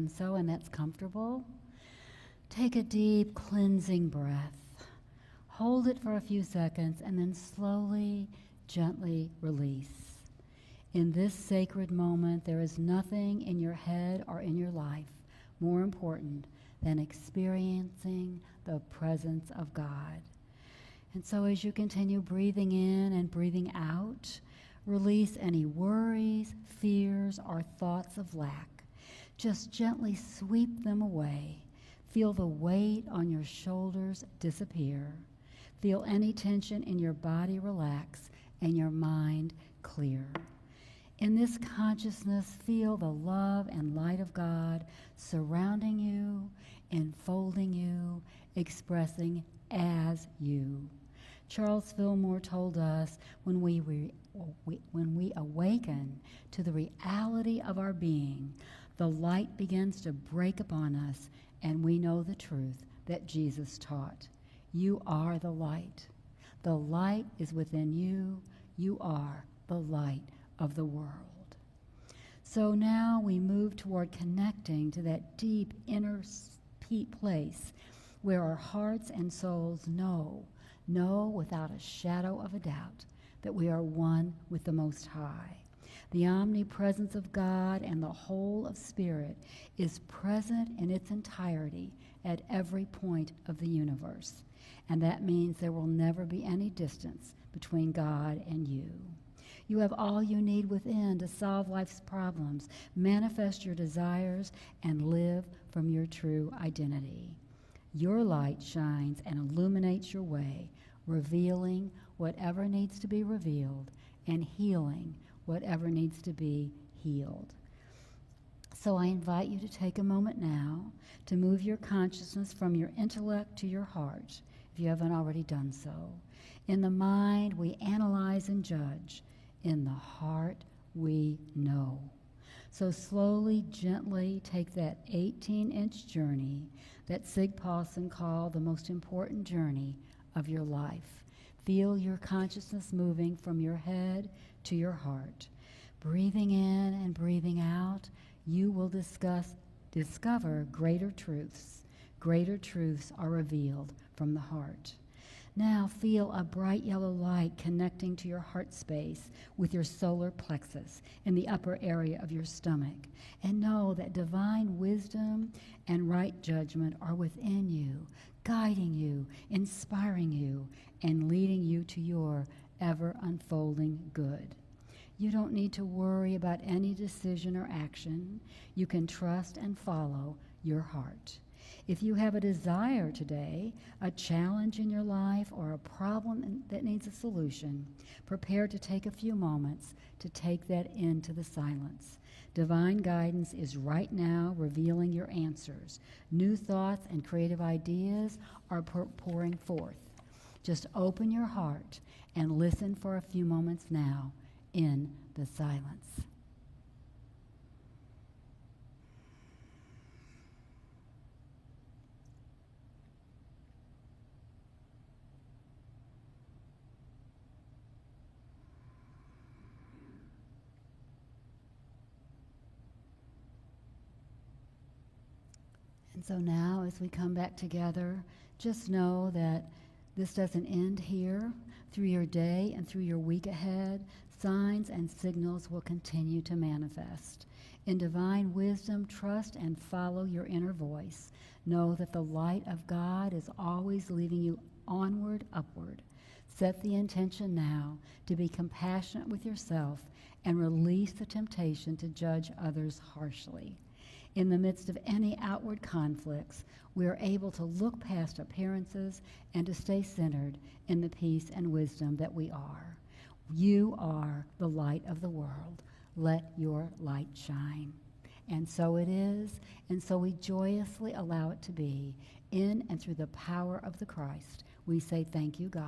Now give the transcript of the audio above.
And that's comfortable. Take a deep cleansing breath. Hold it for a few seconds and then slowly, gently release. In this sacred moment, there is nothing in your head or in your life more important than experiencing the presence of God. And so as you continue breathing in and breathing out, release any worries, fears, or thoughts of lack. Just gently sweep them away. Feel the weight on your shoulders disappear. Feel any tension in your body relax and your mind clear. In this consciousness, feel the love and light of God surrounding you, enfolding you, expressing as you. Charles Fillmore told us when we awaken to the reality of our being, the light begins to break upon us, and we know the truth that Jesus taught. You are the light. The light is within you. You are the light of the world. So now we move toward connecting to that deep inner place where our hearts and souls know without a shadow of a doubt that we are one with the Most High. The omnipresence of God and the whole of Spirit is present in its entirety at every point of the universe. And that means there will never be any distance between God and you. You have all you need within to solve life's problems, manifest your desires, and live from your true identity. Your light shines and illuminates your way, revealing whatever needs to be revealed and healing whatever needs to be healed. So I invite you to take a moment now to move your consciousness from your intellect to your heart, if you haven't already done so. In the mind, we analyze and judge. In the heart, we know. So slowly, gently take that 18-inch journey that Sig Paulson called the most important journey of your life. Feel your consciousness moving from your head to your heart. Breathing in and breathing out, you will discover greater truths. Greater truths are revealed from the heart. Now feel a bright yellow light connecting to your heart space with your solar plexus in the upper area of your stomach. And know that divine wisdom and right judgment are within you, guiding you, inspiring you, and leading you to your ever-unfolding good. You don't need to worry about any decision or action. You can trust and follow your heart. If you have a desire today, a challenge in your life, or a problem that needs a solution, prepare to take a few moments to take that into the silence. Divine guidance is right now revealing your answers. New thoughts and creative ideas are pouring forth. Just open your heart and listen for a few moments now in the silence. And so now as we come back together, just know that this doesn't end here. Through your day and through your week ahead, signs and signals will continue to manifest. In divine wisdom, trust and follow your inner voice. Know that the light of God is always leading you onward, upward. Set the intention now to be compassionate with yourself and release the temptation to judge others harshly. In the midst of any outward conflicts, we are able to look past appearances and to stay centered in the peace and wisdom that we are. You are the light of the world. Let your light shine. And so it is, and so we joyously allow it to be. In and through the power of the Christ, we say thank you, God.